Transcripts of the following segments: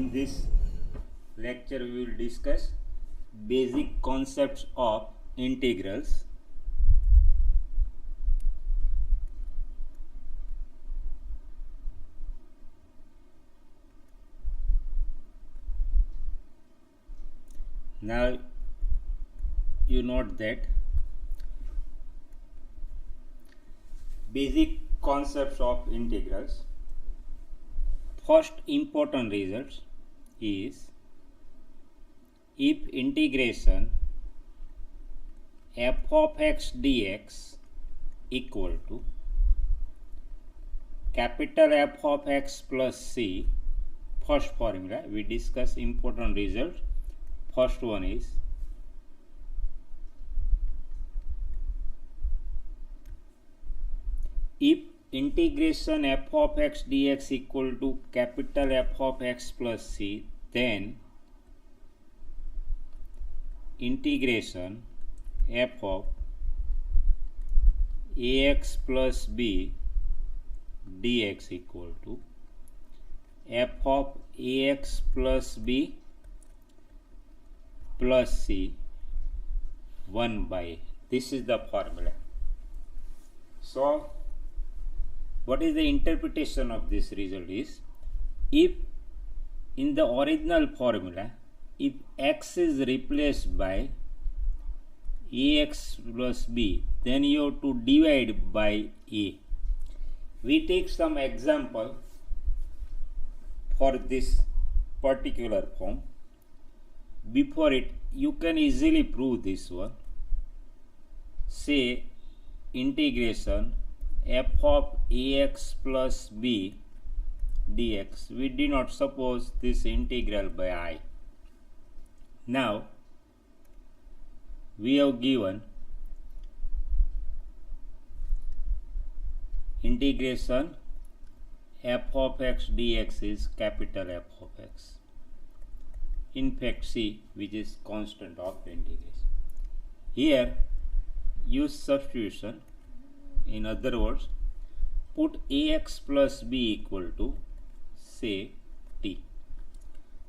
In this lecture we will discuss basic concepts of integrals. Now you note that basic concepts of integrals. First important result is if integration f of x dx equal to capital F of x plus c. First formula we discuss important result. First one is if integration f of x dx equal to capital F of x plus c, then integration f of ax plus b dx equal to f of ax plus b plus c 1 by a. This is the formula. So what is the interpretation of this result is, if in the original formula if x is replaced by ax plus b, then you have to divide by a. We take some example for this particular form. Before it, you can easily prove this one. Say integration f of ax plus b dx. We did not suppose this integral by I. Now we have given integration f of x dx is capital F of x. In fact, c, which is constant of integration. Here use substitution. In other words, put ax plus b equal to say t.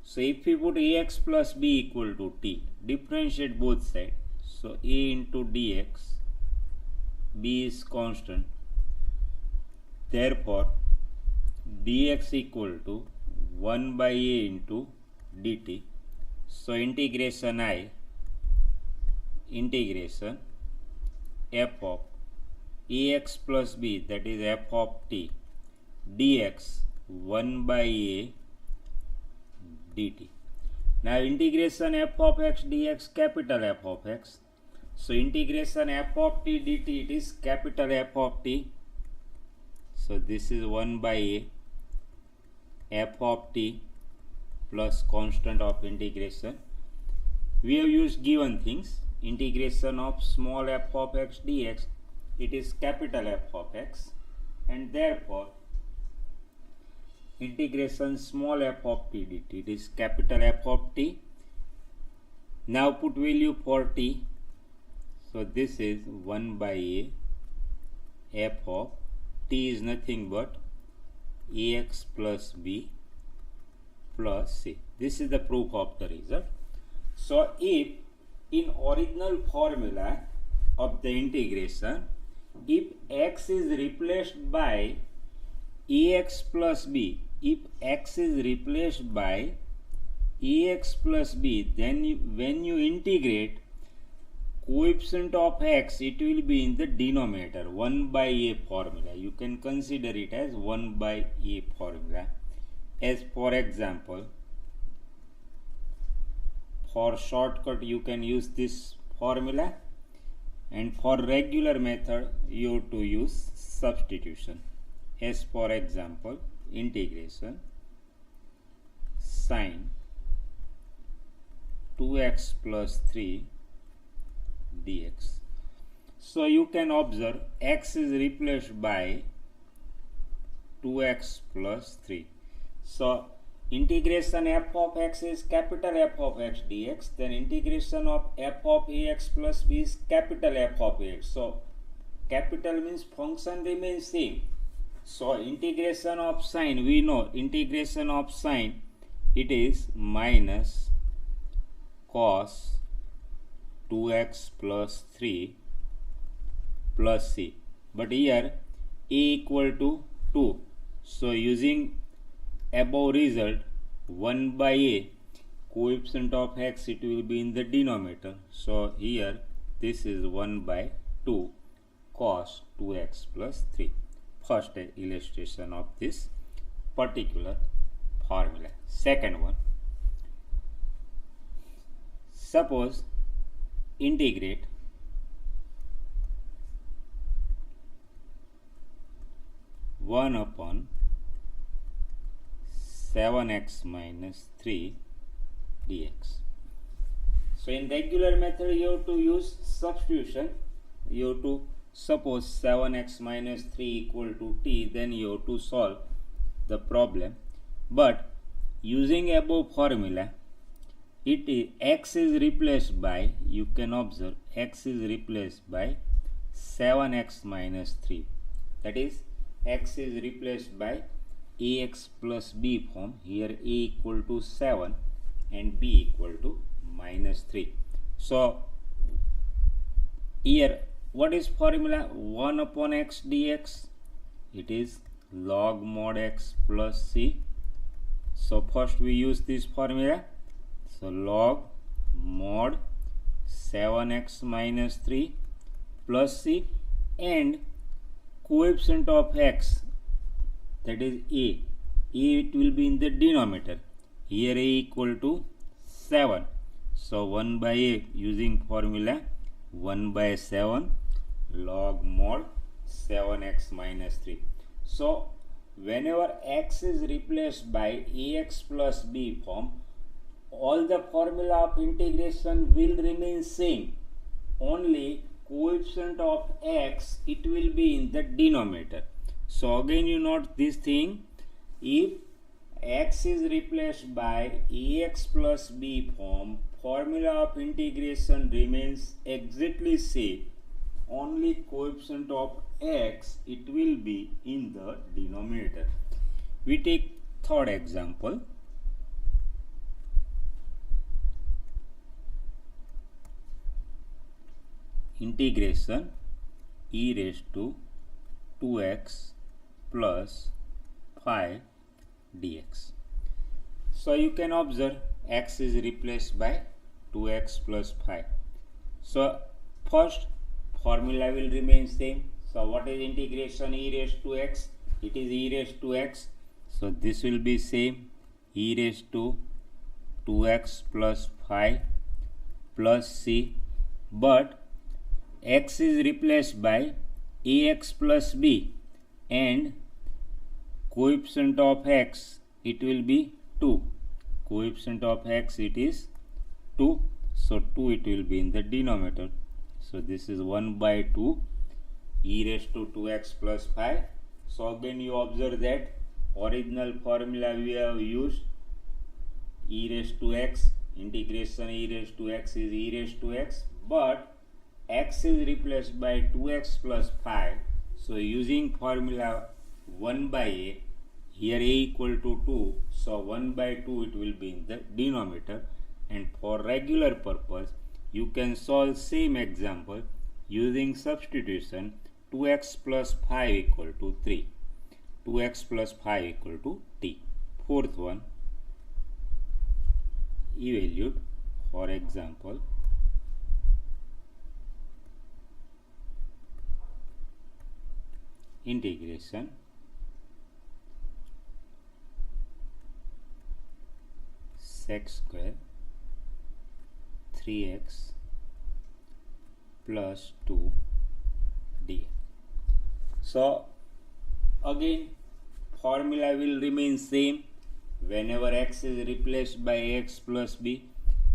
So if we put ax plus b equal to t, differentiate both sides. So a into dx, b is constant. Therefore dx equal to 1 by a into dt. So integration I, integration f of ax plus b, that is f of t, dx 1 by a dt. Now integration f of x dx capital F of x. So integration f of t dt, it is capital F of t. So this is 1 by a f of t plus constant of integration. We have used given things. Integration of small f of x dx, it is capital F of x, and therefore integration small f of t dt, it is capital F of t. Now put value for t. So this is 1 by a f of t is nothing but ax plus b plus c. This is the proof of the result. So if in original formula of the integration, if x is replaced by ax plus b, if x is replaced by ax plus b, then when you integrate coefficient of x, it will be in the denominator, 1 by a formula. You can consider it as 1 by a formula. As for example, for shortcut you can use this formula, and for regular method you have to use substitution. As for example, integration sine 2x plus 3 dx. So you can observe x is replaced by 2x plus 3. So integration f of x is capital F of x dx, then integration of f of ax plus b is capital F of ax. So capital means function remains same. So integration of sine, we know integration of sine it is minus cos 2x plus 3 plus c. But here a equal to 2. So using above result 1 by a, coefficient of x it will be in the denominator. So here this is 1 by 2 cos 2x plus 3. First illustration of this particular formula. Second one, suppose integrate one upon 7x minus 3 dx. So in regular method you have to use substitution. You have to suppose 7x minus 3 equal to t, then you have to solve the problem. But using above formula, x is replaced by, you can observe, x is replaced by 7x minus 3. That is, x is replaced by ax plus b form. Here a equal to 7 and b equal to minus 3. So here what is formula? 1 upon x dx. It is log mod x plus c. So first we use this formula. So log mod 7x minus 3 plus c, and coefficient of x, that is a it will be in the denominator. Here a equal to 7. So 1 by a, using formula 1 by 7 log mod 7x minus 3. So whenever x is replaced by ax plus b form, all the formula of integration will remain same. Only coefficient of x it will be in the denominator. So again you note this thing, if x is replaced by ax plus b form, formula of integration remains exactly same. Only coefficient of x it will be in the denominator. We take third example. Integration e raised to 2x plus 5 dx. So you can observe x is replaced by 2x plus 5. So first formula will remain same. So what is integration e raised to x? It is e raised to x. So this will be same, e raised to 2x plus 5 plus c, but x is replaced by ax plus b, and coefficient of x it will be 2. Coefficient of x it is 2. So 2 it will be in the denominator. So this is 1 by 2 e raised to 2x plus 5. So again you observe that original formula we have used, e raised to x, integration e raised to x is e raised to x, but x is replaced by 2x plus 5. So using formula 1 by a, here a equal to 2, so 1 by 2 it will be in the denominator. And for regular purpose you can solve same example using substitution. 2x plus 5 equal to 3, 2x plus 5 equal to t. Fourth one, evaluate, for example, integration sec square 3x plus 2 dx. So again formula will remain same whenever x is replaced by x plus b.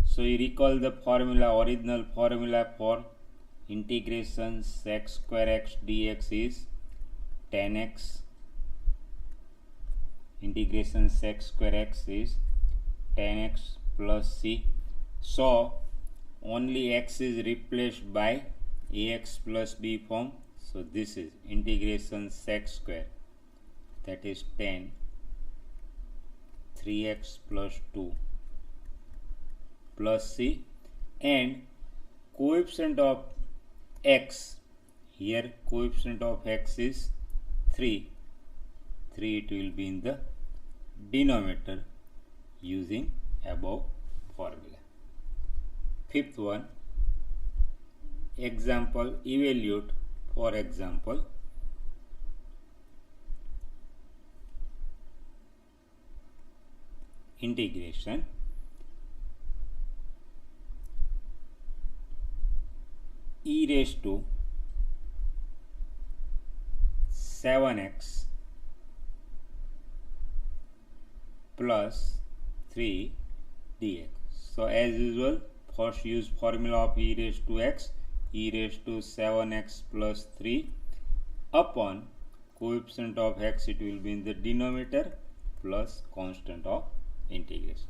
So you recall the formula, original formula for integration sec square x dx is 10x, integration sec square x is 10x plus c. So only x is replaced by ax plus b form. So this is integration sec square, that is 10 3x plus 2 plus c, and coefficient of x, here coefficient of x is 3 it will be in the denominator using above formula. Fifth one, example, evaluate. For example, integration e raised to 7x plus 3 dx. So as usual, first use formula of e raised to x, e raised to 7x plus 3 upon coefficient of x, it will be in the denominator, plus constant of integration.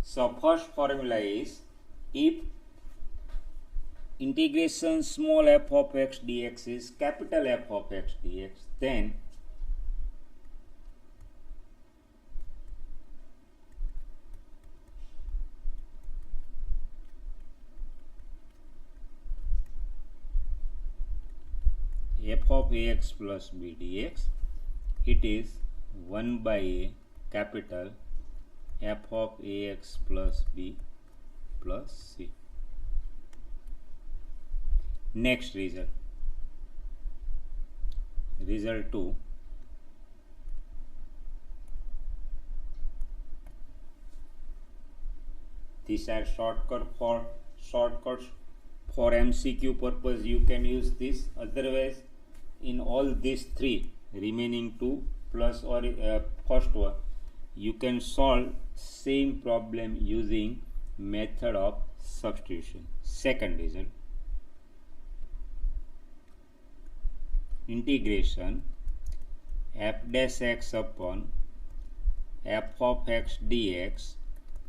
So first formula is, if integration small f of x dx is capital F of x dx, then f of ax plus b dx, it is 1 by a capital f of ax plus b plus c. Next result, result 2, these are shortcuts for MCQ purpose. You can use this, otherwise in all these three remaining two plus or first one, you can solve same problem using method of substitution. Second result, integration f dash x upon f of x dx,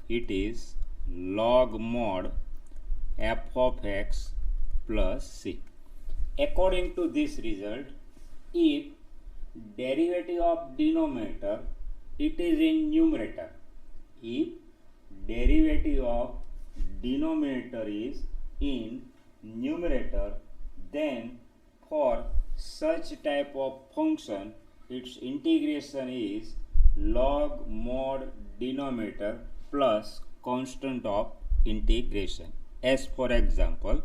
it is log mod f of x plus c. According to this result, if derivative of denominator, it is in numerator. If derivative of denominator is in numerator, then for such type of function, its integration is log mod denominator plus constant of integration. As for example,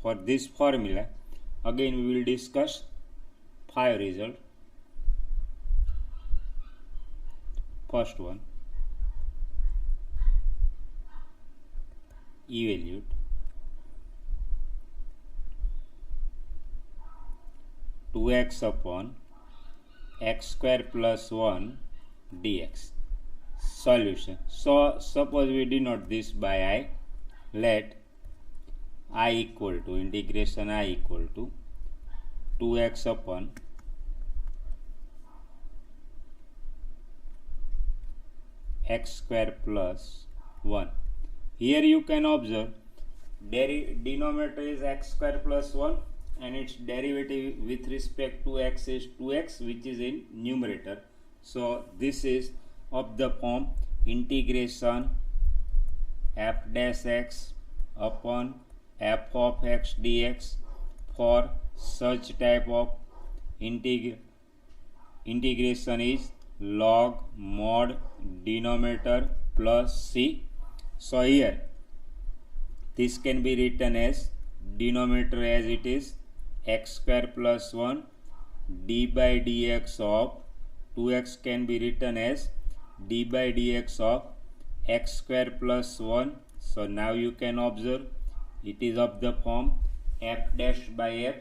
for this formula, again we will discuss 5 results. First one, evaluate two x upon x square plus 1 dx. Solution. So suppose we denote this by I. Let I equal to, integration I equal to 2x upon x square plus 1. Here you can observe denominator is x square plus 1 and its derivative with respect to x is 2x, which is in numerator. So this is of the form integration f dash x upon f of x dx for such type of integration is log mod denominator plus c. So here this can be written as denominator as it is x square plus 1 d by dx of 2x can be written as d by dx of x square plus 1. So now you can observe it is of the form f dash by f,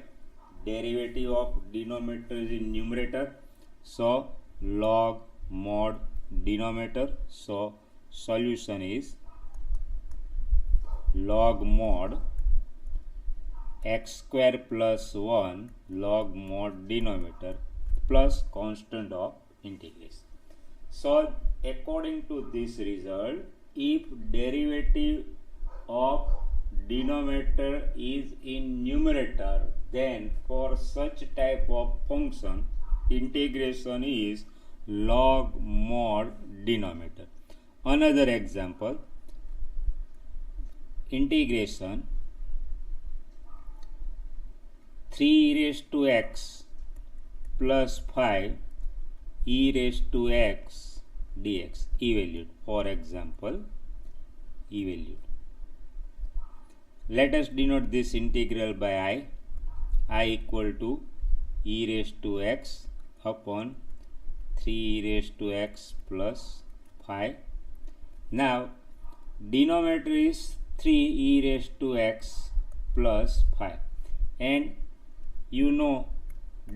derivative of denominator is in numerator, so log mod denominator. So solution is log mod x square plus 1 log mod denominator plus constant of integration. So according to this result, if derivative of denominator is in numerator, then for such type of function integration is log mod denominator. Another example, integration 3 raised to x plus 5 e raised to x dx, evaluate. For example, evaluate. Let us denote this integral by I equal to e raised to x upon 3 e raised to x plus 5. Now denominator is 3 e raised to x plus 5, and you know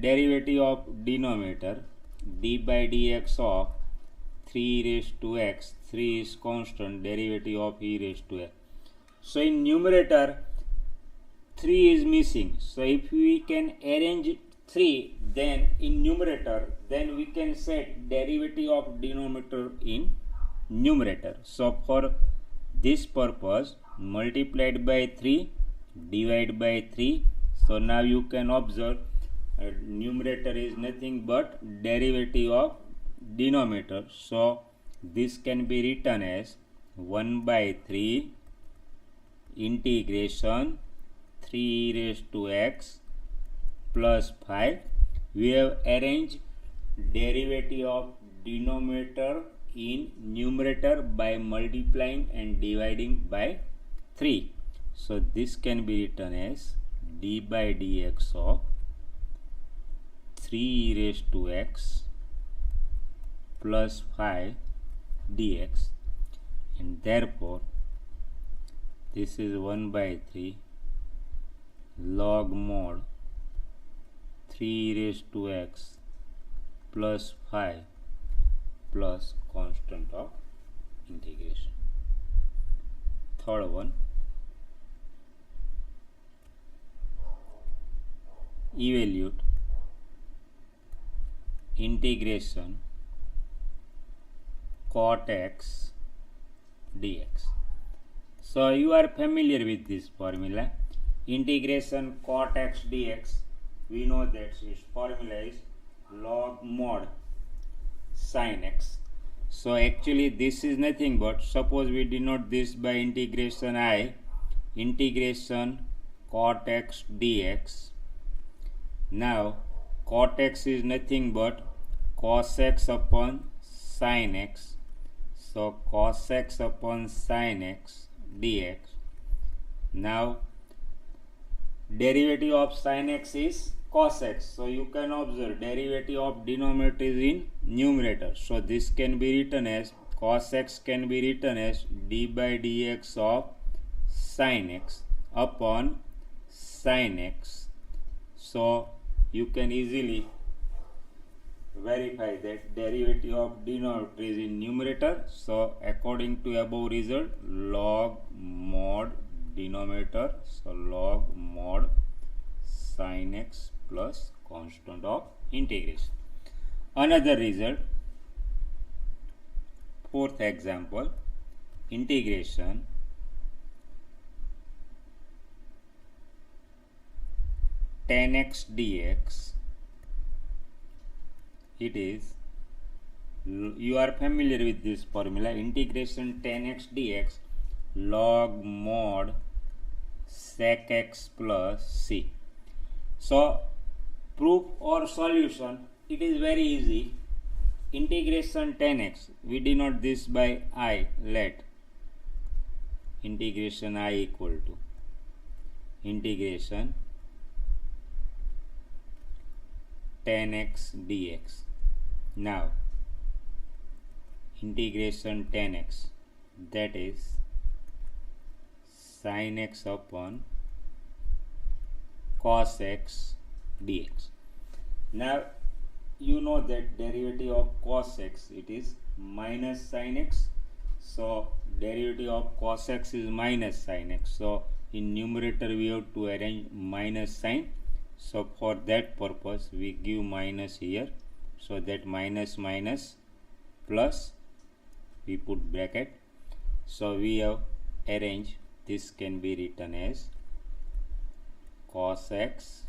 derivative of denominator d by dx of 3 e raised to x, 3 is constant, derivative of e raised to x. So in numerator 3 is missing. So if we can arrange 3, then in numerator, then we can set derivative of denominator in numerator. So for this purpose, multiplied by 3, divide by 3. So now you can observe numerator is nothing but derivative of denominator. So this can be written as 1 by 3 integration 3 e raised to x plus 5. We have arranged derivative of denominator in numerator by multiplying and dividing by 3. So this can be written as d by dx of 3 e raised to x plus 5 dx, and therefore this is 1 by 3 log mod 3 e raised to x plus 5 plus constant of integration. Third one, evaluate integration cot x dx. So you are familiar with this formula, integration cot x dx. We know that its formula is log mod sin x. So actually this is nothing but, suppose we denote this by integration I, integration cot x dx. Now cot x is nothing but cos x upon sin x. So cos x upon sin x dx. Now derivative of sin x is cos x. So you can observe derivative of denominator is in numerator. So this can be written as cos x can be written as d by dx of sin x upon sin x. So you can easily verify that derivative of denominator is in numerator. So according to above result, log mod denominator, so log mod sin x plus constant of integration. Another result, fourth example, integration tan x dx. It is, you are familiar with this formula, integration tan x dx log mod sec x plus c. So proof or solution, it is very easy. Integration tan x, we denote this by I. Let integration I equal to integration tan x dx. Now integration tan x, that is sin x upon cos x dx. Now you know that derivative of cos x, it is minus sin x. So derivative of cos x is minus sin x. So in numerator we have to arrange minus sign. So for that purpose we give minus here. So that minus minus plus, we put bracket. So we have arranged, this can be written as cos x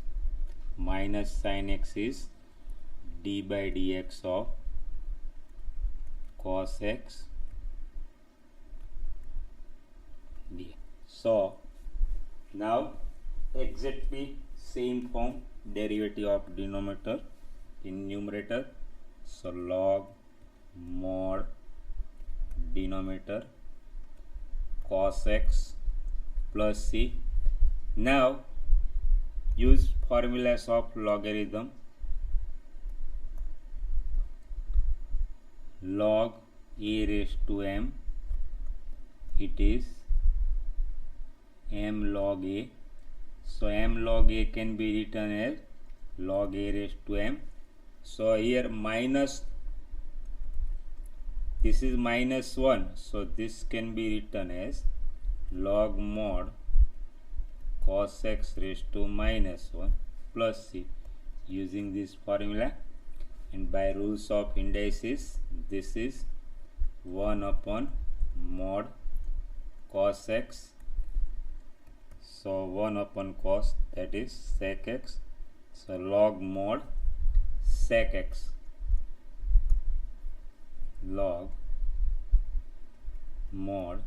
minus sin x is d by dx of cos x dx. So now exactly same form, derivative of denominator in numerator. So log mod denominator cos x plus c. Now use formulas of logarithm. Log a raised to m, it is m log a. So m log a can be written as log a raised to m. So here minus, this is minus 1, so this can be written as log mod cos x raised to minus 1 plus c, using this formula. And by rules of indices, this is 1 upon mod cos x. So 1 upon cos, that is sec x. So log mod sec x, log mod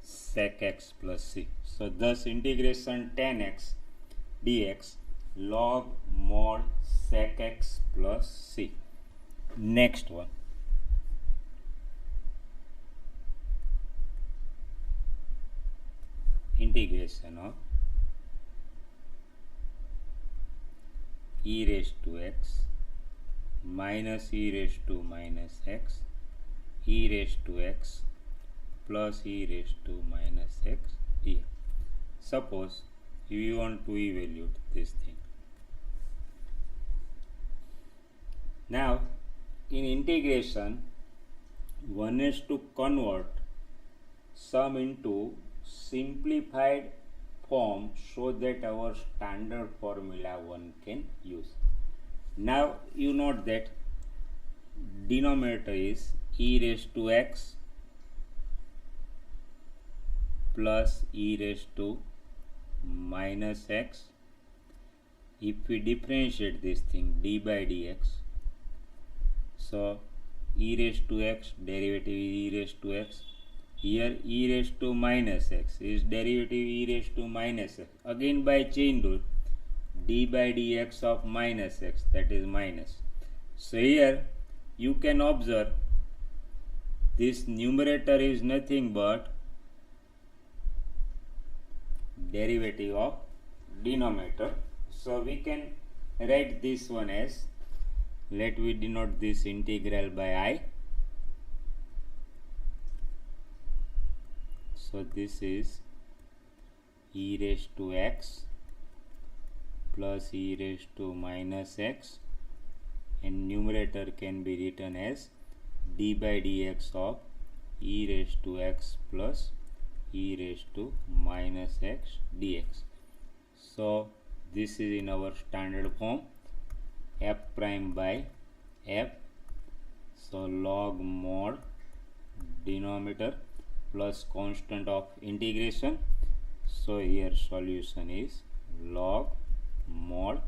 sec x plus c. So thus integration tan x dx log mod sec x plus c. Next one, integration of e raised to x minus e raised to minus x, e raised to x plus e raised to minus x dx. Suppose we want to evaluate this thing. Now in integration, one is to convert sum into simplified form so that our standard formula one can use. Now you note that denominator is e raised to x plus e raised to minus x. If we differentiate this thing d by dx, so e raised to x, derivative e raised to x. Here e raised to minus x is derivative e raised to minus x. Again by chain rule, d by dx of minus x, that is minus. So here you can observe this numerator is nothing but derivative of denominator. So we can write this one as, let we denote this integral by I. So this is e raised to x plus e raised to minus x, and numerator can be written as d by dx of e raised to x plus e raised to minus x dx. So this is in our standard form, f prime by f. So log mod denominator plus constant of integration. So here solution is log mod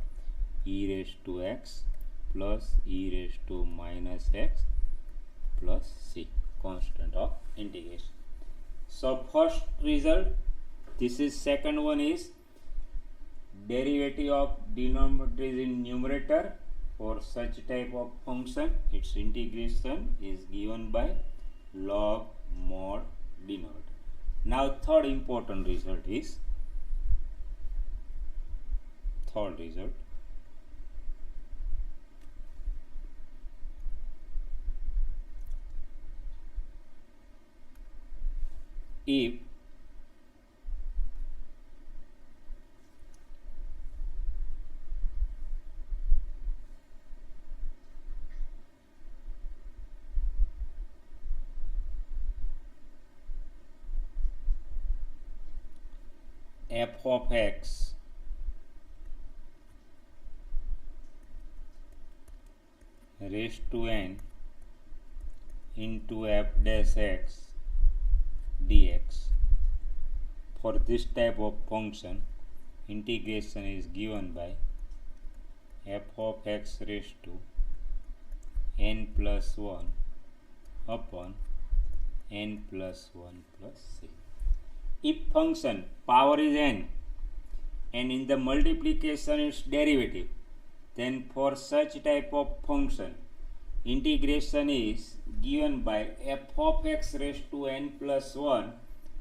e raised to x plus e raised to minus x plus c, constant of integration. So first result, this is second one is derivative of denominator is in numerator. For such type of function, its integration is given by log mod denominator. Now third important result is, third result, if f of x raised to n into f dash x dx, for this type of function integration is given by f of x raised to n plus 1 upon n plus 1 plus c. If function power is n and in the multiplication its derivative, then for such type of function integration is given by f of x raised to n plus 1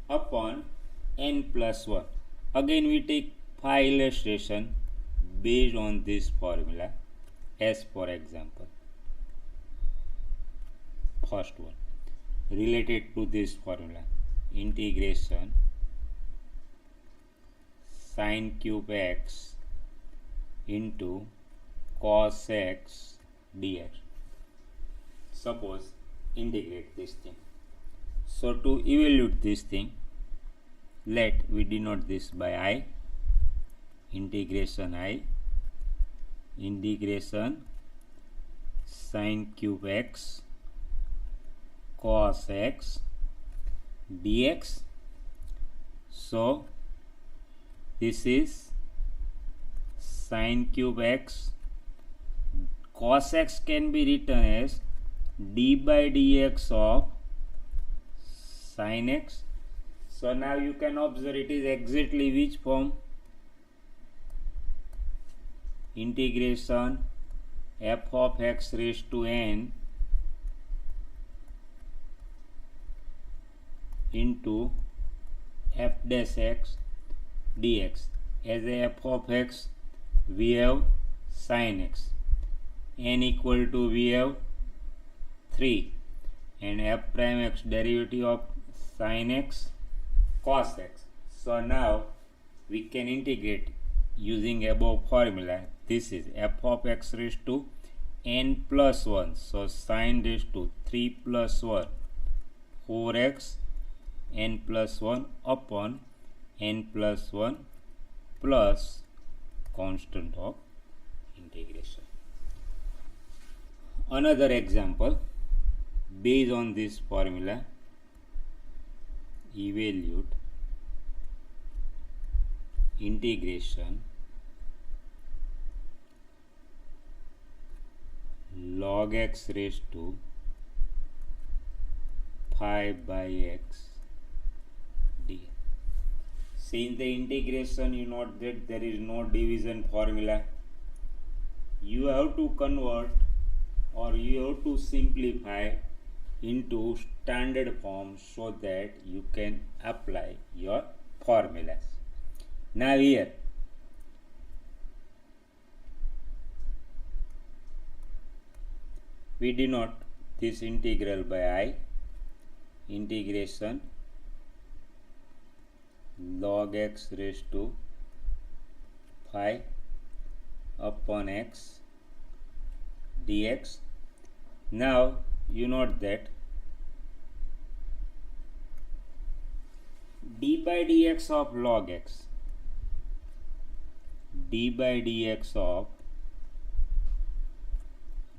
upon n plus 1. Again we take 5 illustration based on this formula, as for example first one related to this formula, integration sin cube x into cos x dx. Suppose integrate this thing. So to evaluate this thing, let we denote this by I. Integration I, integration sin cube x cos x dx. So this is sin cube x, cos x can be written as d by dx of sin x. So now you can observe it is exactly which form? Integration f of x raised to n into f dash x dx. As a f of x we have sin x, n equal to we have 3, and f prime x derivative of sin x cos x. So now we can integrate using above formula. This is f of x raised to n plus 1. So sin raised to 3 plus 1 4x n plus 1 upon n plus 1 plus constant of integration. Another example based on this formula, evaluate integration log x raised to 5 by x dx. See, in the integration you note that there is no division formula. You have to convert or you have to simplify into standard form so that you can apply your formulas. Now here we denote this integral by I. Integration log x raised to 5 upon x dx. Now you note that d by dx of log x, d by dx of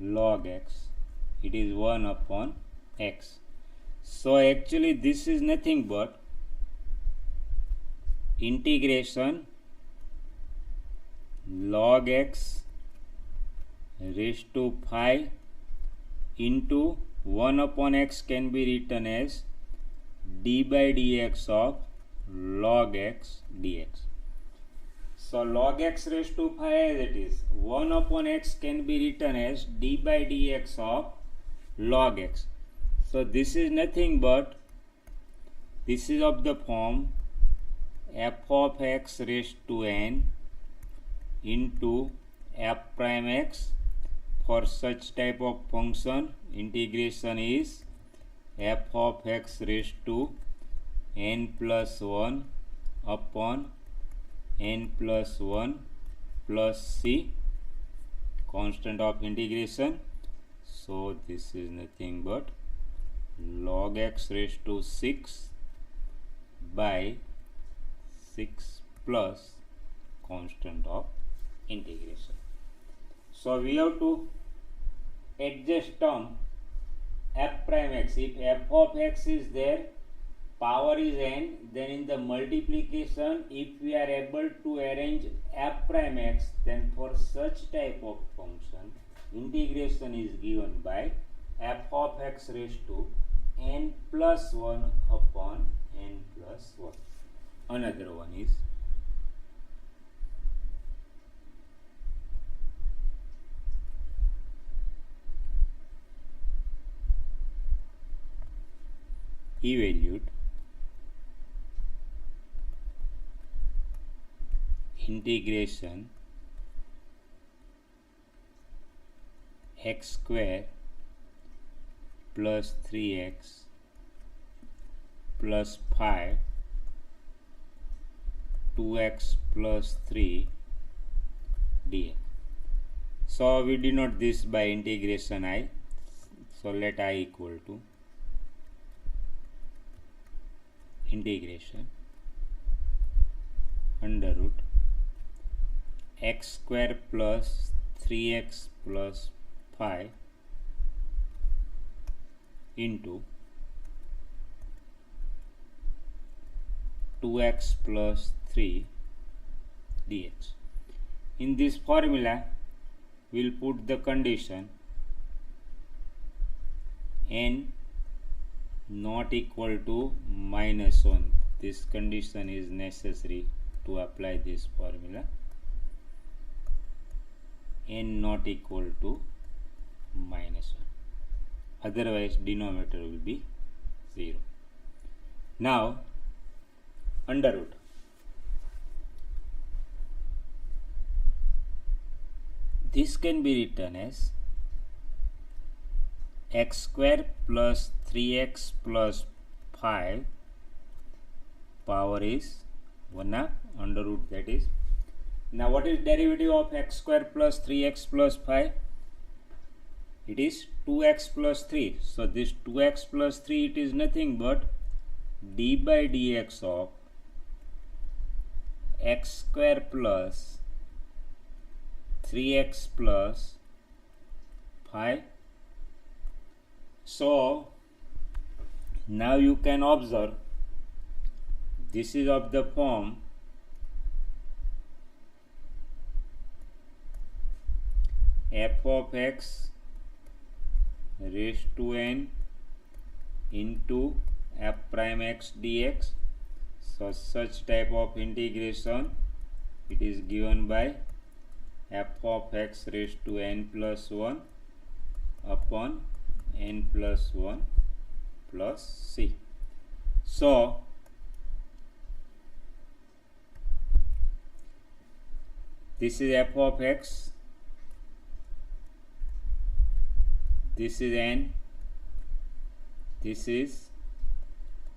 log x, it is 1 upon x. So actually this is nothing but integration log x raised to 5 into 1 upon x can be written as d by dx of log x dx. So log x raised to 5 as it is, 1 upon x can be written as d by dx of log x. So this is nothing but, this is of the form f of x raised to n into f prime x. For such type of function integration is f of x raised to n plus 1 upon n plus 1 plus c, constant of integration. So this is nothing but log x raised to 6 by 6 plus constant of integration. So we have to adjust term f prime x. If f of x is there, power is n, then in the multiplication if we are able to arrange f prime x, then for such type of function integration is given by f of x raised to n plus 1 upon n plus 1. Another one is evaluate integration x square plus 3x plus 5 2x plus 3 dx. So we denote this by integration I. So let I equal to integration under root x square plus 3x plus 5 into 2x plus 3 dx. In this formula, we'll put the condition n not equal to minus 1. This condition is necessary to apply this formula. N not equal to minus 1. Otherwise, denominator will be 0. Now, under root. This can be written as x square plus 3x plus 5 power is 1/2 under root, that is. Now what is derivative of x square plus 3x plus 5? It is 2x plus 3. So this 2x plus 3, it is nothing but d by dx of x square plus 3x plus 5. So now you can observe this is of the form f of x raised to n into f prime x dx. So such type of integration, it is given by f of x raised to n plus 1 upon n plus 1 plus c. So this is f of x, this is n, this is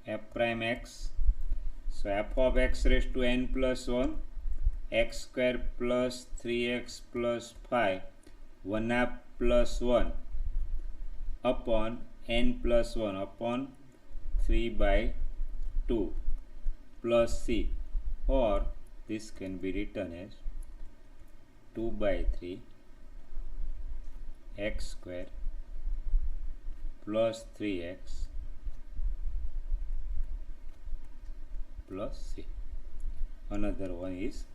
f prime x. So f of x raised to n plus 1, x square plus 3x plus 5 1/2 plus 1 upon n plus 1 upon 3 by 2 plus c, or this can be written as 2 by 3 x square plus 3x plus c. Another one is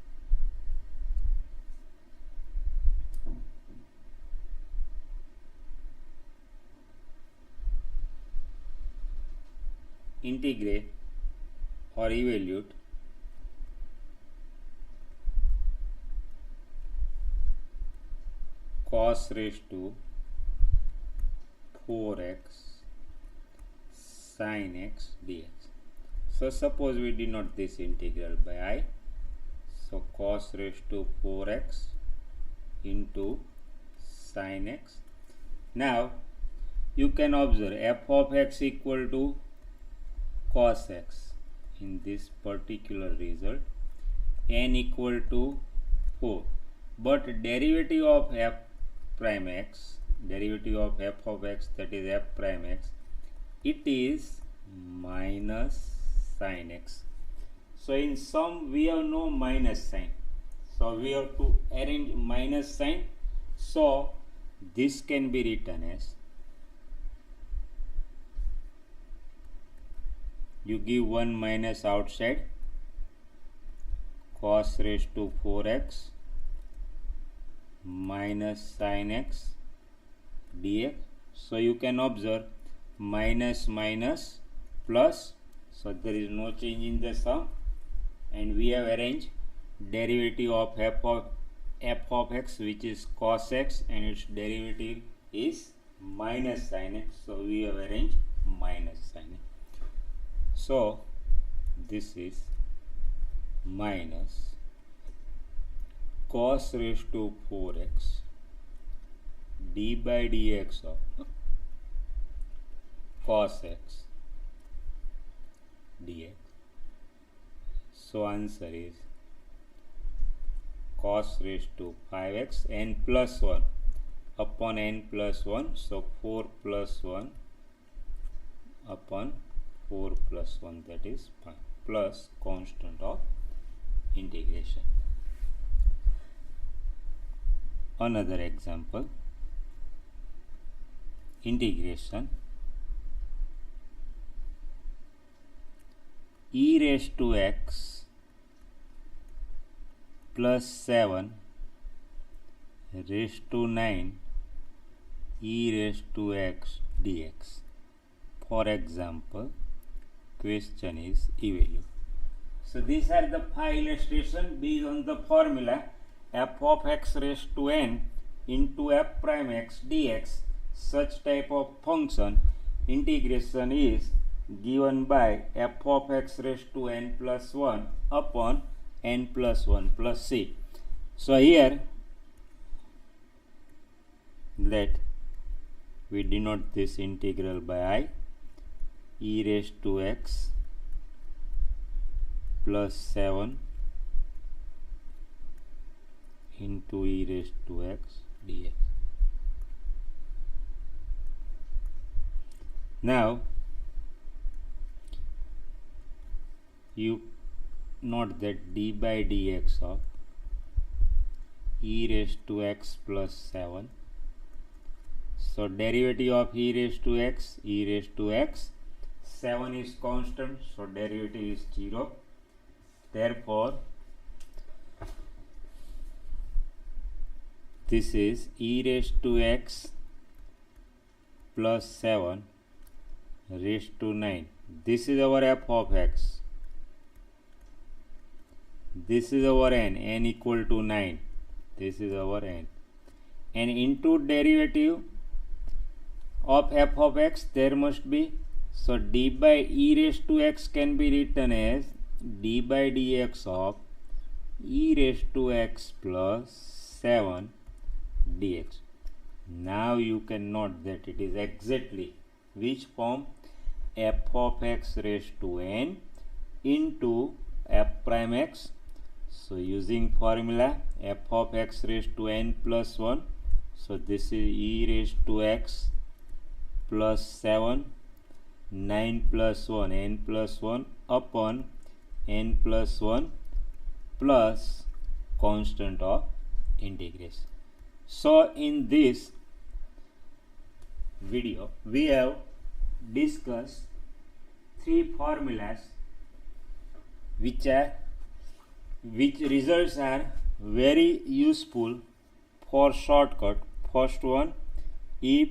integrate or evaluate cos raised to 4x sin x dx. So suppose we denote this integral by I. So cos raised to 4x into sin x. Now you can observe f of x equal to cos x in this particular result, n equal to 4, but derivative of f prime x, derivative of f of x, that is f prime x, it is minus sin x. So in sum we have no minus sign, so we have to arrange minus sign. So this can be written as, you give 1 minus outside, cos raised to 4x minus sin x dx. So you can observe minus minus plus, so there is no change in the sum, and we have arranged derivative of f of x, which is cos x, and its derivative is minus sin x, so we have arranged minus sin x. So this is minus cos raised to 4x d by dx of cos x dx. So answer is cos raised to 5x n plus 1 upon n plus 1, so 4 plus 1 upon 4 plus 1, that is 5, plus constant of integration. Another example, integration e raised to x plus 7 raised to 9 e raised to x dx. For example, question is evaluate. So these are the 5 illustrations based on the formula f of x raised to n into f prime x dx. Such type of function integration is given by f of x raised to n plus 1 upon n plus 1 plus c. So here let we denote this integral by I, e raised to x plus 7 into e raised to x dx. Now you note that d by dx of e raised to x plus 7, so derivative of e raised to x, 7 is constant, so derivative is 0. Therefore this is e raised to x plus 7 raised to 9. This is our f of x. This is our n equal to 9. This is our n. And into derivative of f of x there must be, so d by e raised to x can be written as d by dx of e raised to x plus 7 dx. Now you can note that it is exactly which form, f of x raised to n into f prime x. So using formula f of x raised to n plus 1, so this is e raised to x plus 7, 9 plus 1, n plus 1 upon n plus 1 plus constant of integration. So in this video we have discussed 3 formulas which results are very useful for shortcut. First one, if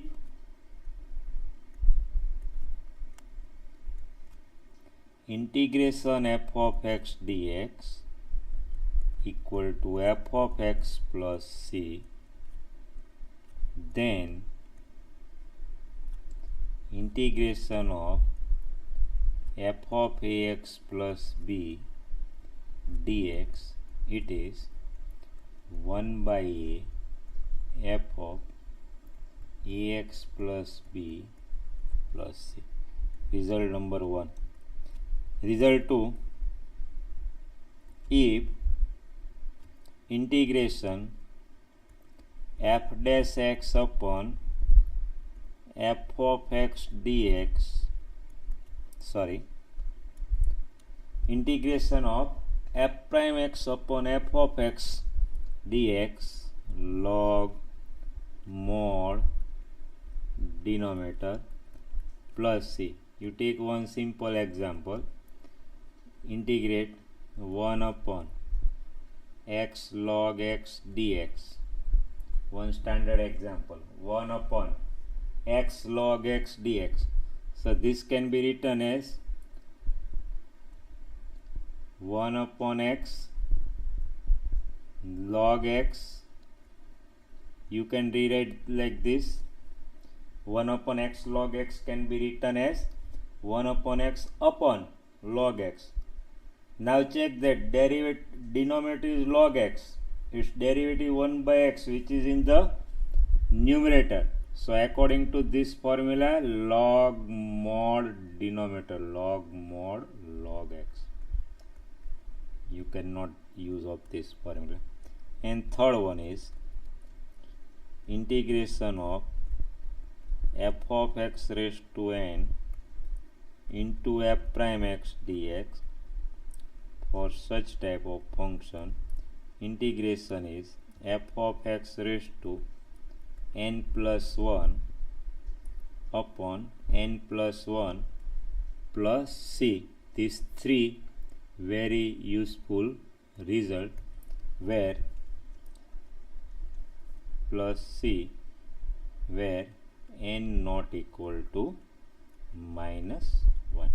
integration f of x dx equal to f of x plus c, then integration of f of ax plus b dx, it is 1 by a f of ax plus b plus c. Result number 1. Result 2, if integration f dash x upon f of x dx, integration of f prime x upon f of x dx log mod denominator plus c. You take one simple example, integrate 1 upon x log x dx. One standard example, 1 upon x log x dx. So this can be written as 1 upon x log x. You can rewrite like this. 1 upon x log x can be written as 1 upon x upon log x. Now check that denominator is log x. Its derivative 1 by x, which is in the numerator. So according to this formula, log mod denominator, log mod log x. You cannot use of this formula. And third one is integration of f of x raised to n into f prime x dx. For such type of function, integration is f of x raised to n plus 1 upon n plus 1 plus c. These three very useful result where plus c where n not equal to minus 1.